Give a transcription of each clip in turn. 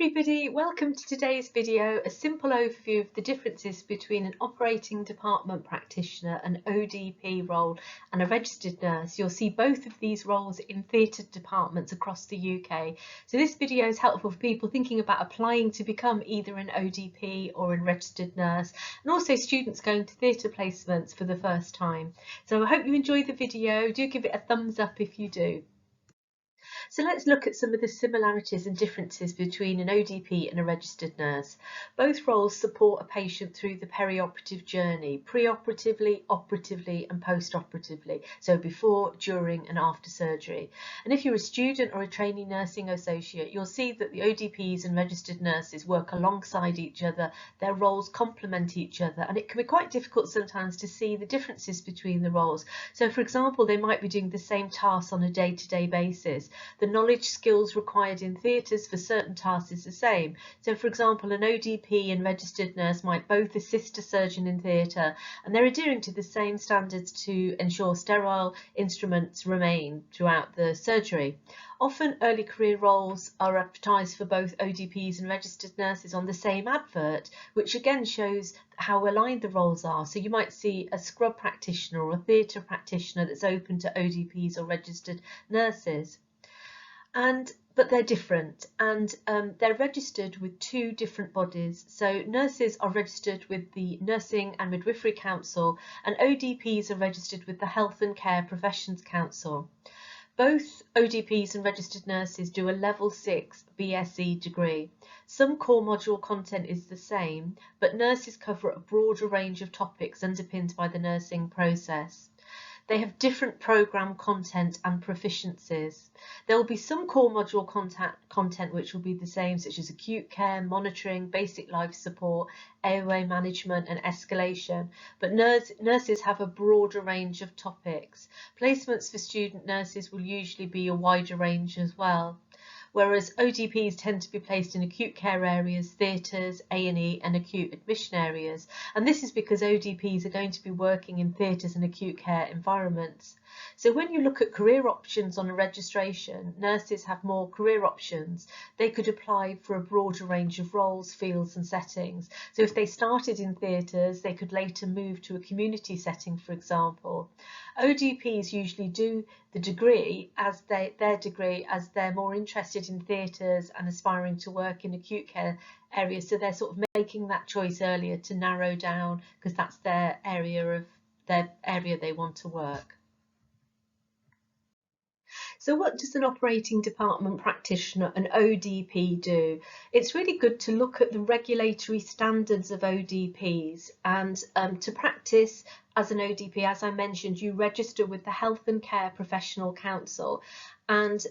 everybody, welcome to today's video, a simple overview of the differences between an operating department practitioner, an ODP role and a registered nurse. You'll see both of these roles in theatre departments across the UK. So this video is helpful for people thinking about applying to become either an ODP or a registered nurse, and also students going to theatre placements for the first time. So I hope you enjoy the video. Do give it a thumbs up if you do. So let's look at some of the similarities and differences between an ODP and a registered nurse. Both roles support a patient through the perioperative journey, pre-operatively, operatively and post-operatively, so before, during and after surgery. And if you're a student or a trainee nursing associate, you'll see that the ODPs and registered nurses work alongside each other, their roles complement each other, and it can be quite difficult sometimes to see the differences between the roles. So for example, they might be doing the same tasks on a day-to-day basis. The knowledge skills required in theatres for certain tasks is the same. So for example, an ODP and registered nurse might both assist a surgeon in theatre, and they're adhering to the same standards to ensure sterile instruments remain throughout the surgery. Often early career roles are advertised for both ODPs and registered nurses on the same advert, which again shows how aligned the roles are. So you might see a scrub practitioner or a theatre practitioner that's open to ODPs or registered nurses. But they're different, and they're registered with two different bodies. So nurses are registered with the Nursing and Midwifery Council, and ODPs are registered with the Health and Care Professions Council. Both ODPs and registered nurses do a level 6 BSc degree. Some core module content is the same, but nurses cover a broader range of topics underpinned by the nursing process. They have different programme content and proficiencies. There will be some core module content which will be the same, such as acute care, monitoring, basic life support, airway management and escalation, but nurses have a broader range of topics. Placements for student nurses will usually be a wider range as well, whereas ODPs tend to be placed in acute care areas, theatres, A&E and acute admission areas. And this is because ODPs are going to be working in theatres and acute care environments. So when you look at career options on a registration, nurses have more career options. They could apply for a broader range of roles, fields and settings. So if they started in theatres, they could later move to a community setting, for example. ODPs usually do the degree as their degree as they're more interested in theatres and aspiring to work in acute care areas. So they're sort of making that choice earlier to narrow down because that's their area they want to work. So what does an operating department practitioner, an ODP, do? It's really good to look at the regulatory standards of ODPs, and to practice as an ODP, as I mentioned, you register with the Health and Care Professional Council, and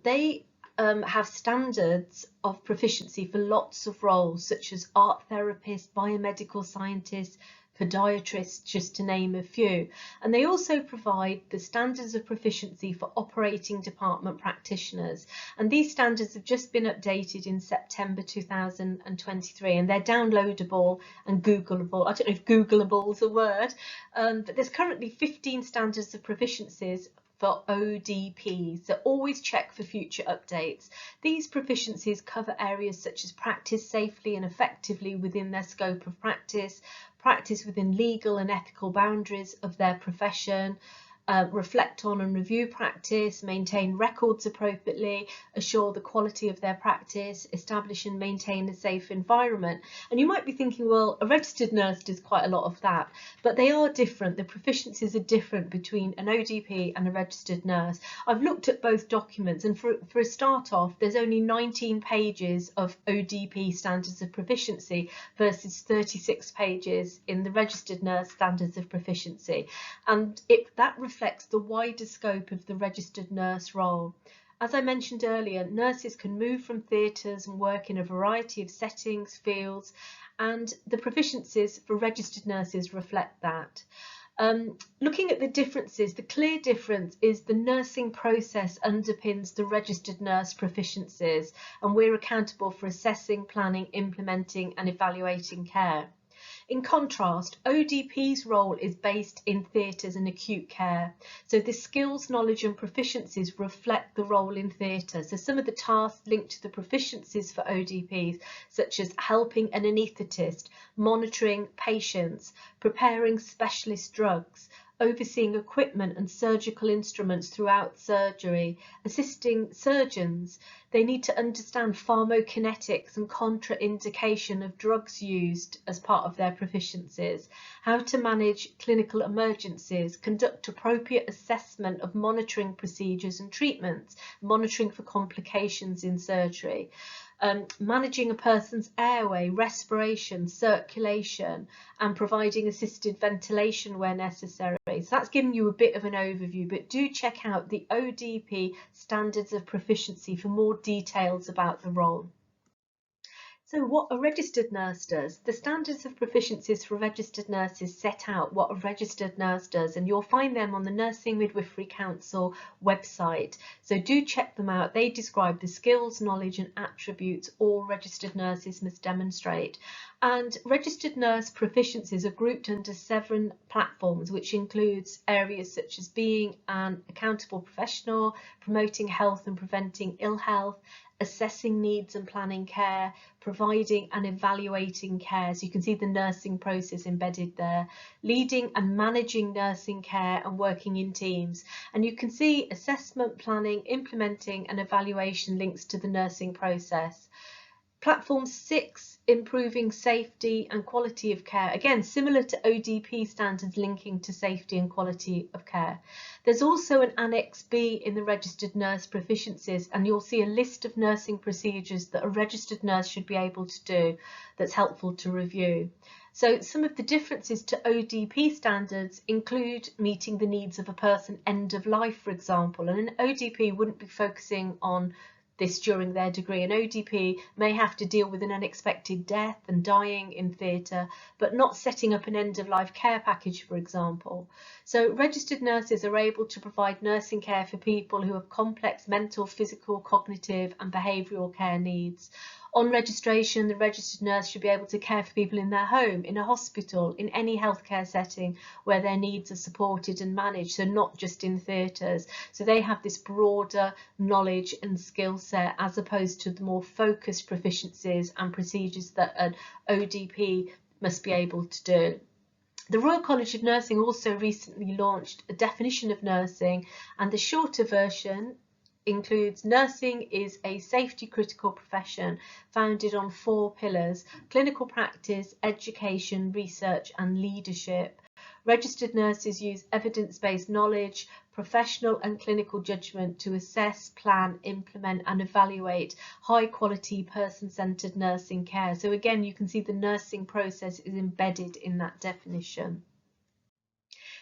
they have standards of proficiency for lots of roles, such as art therapists, biomedical scientists, podiatrists, just to name a few. And they also provide the standards of proficiency for operating department practitioners. And these standards have just been updated in September 2023, and they're downloadable and Googleable. I don't know if Googleable is a word, but there's currently 15 standards of proficiencies for ODPs, so always check for future updates. These proficiencies cover areas such as practice safely and effectively within their scope of practice, practice within legal and ethical boundaries of their profession, reflect on and review practice, maintain records appropriately, assure the quality of their practice, establish and maintain a safe environment. And you might be thinking, well, a registered nurse does quite a lot of that, but they are different. The proficiencies are different between an ODP and a registered nurse. I've looked at both documents, and for a start off, there's only 19 pages of ODP standards of proficiency versus 36 pages in the registered nurse standards of proficiency. And that reflects the wider scope of the registered nurse role. As I mentioned earlier, nurses can move from theatres and work in a variety of settings, fields, and the proficiencies for registered nurses reflect that. Looking at the differences, the clear difference is the nursing process underpins the registered nurse proficiencies, and we're accountable for assessing, planning, implementing and evaluating care. In contrast, ODP's role is based in theatres and acute care. So the skills, knowledge and proficiencies reflect the role in theatre. So some of the tasks linked to the proficiencies for ODPs, such as helping an anaesthetist, monitoring patients, preparing specialist drugs, overseeing equipment and surgical instruments throughout surgery, assisting surgeons. They need to understand pharmacokinetics and contraindication of drugs used as part of their proficiencies, how to manage clinical emergencies, conduct appropriate assessment of monitoring procedures and treatments, monitoring for complications in surgery. Managing a person's airway, respiration, circulation, and providing assisted ventilation where necessary. So that's giving you a bit of an overview, but do check out the ODP Standards of Proficiency for more details about the role. So what a registered nurse does. The standards of proficiencies for registered nurses set out what a registered nurse does, and you'll find them on the Nursing Midwifery Council website. So do check them out. They describe the skills, knowledge and attributes all registered nurses must demonstrate. And registered nurse proficiencies are grouped under 7 platforms, which includes areas such as being an accountable professional, promoting health and preventing ill health, assessing needs and planning care, providing and evaluating care. So you can see the nursing process embedded there, leading and managing nursing care and working in teams. And you can see assessment, planning, implementing and evaluation links to the nursing process. Platform 6, improving safety and quality of care. Again, similar to ODP standards linking to safety and quality of care. There's also an Annex B in the registered nurse proficiencies, and you'll see a list of nursing procedures that a registered nurse should be able to do that's helpful to review. So some of the differences to ODP standards include meeting the needs of a person end of life, for example, and an ODP wouldn't be focusing on this during their degree. An ODP may have to deal with an unexpected death and dying in theatre, but not setting up an end-of-life care package, for example. So registered nurses are able to provide nursing care for people who have complex mental, physical, cognitive and behavioural care needs. On registration, the registered nurse should be able to care for people in their home, in a hospital, in any healthcare setting where their needs are supported and managed, so not just in theatres. So they have this broader knowledge and skill set as opposed to the more focused proficiencies and procedures that an ODP must be able to do. The Royal College of Nursing also recently launched a definition of nursing, and the shorter version includes: nursing is a safety critical profession founded on 4 pillars: clinical practice, education, research and leadership. Registered nurses use evidence-based knowledge, professional and clinical judgment to assess, plan, implement and evaluate high quality person-centred nursing care. So again, you can see the nursing process is embedded in that definition.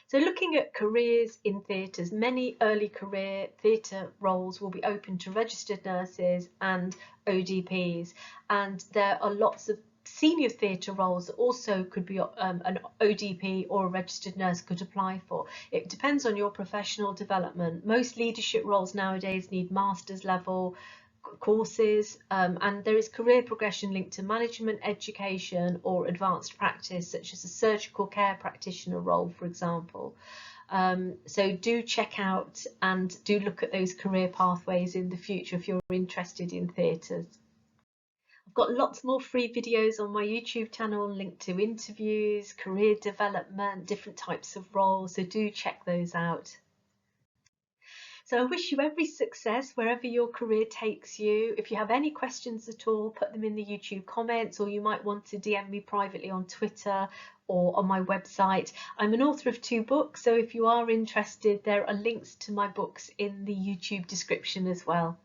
So looking at careers in theatres, many early career theatre roles will be open to registered nurses and ODPs, and there are lots of senior theatre roles that also could be an ODP or a registered nurse could apply for. It depends on your professional development. Most leadership roles nowadays need master's level courses, and there is career progression linked to management, education or advanced practice, such as a surgical care practitioner role, for example. So do check out and do look at those career pathways in the future if you're interested in theatres. I've got lots more free videos on my YouTube channel linked to interviews, career development, different types of roles, so do check those out. So I wish you every success wherever your career takes you. If you have any questions at all, put them in the YouTube comments, or you might want to DM me privately on Twitter or on my website. I'm an author of 2 books, so if you are interested, there are links to my books in the YouTube description as well.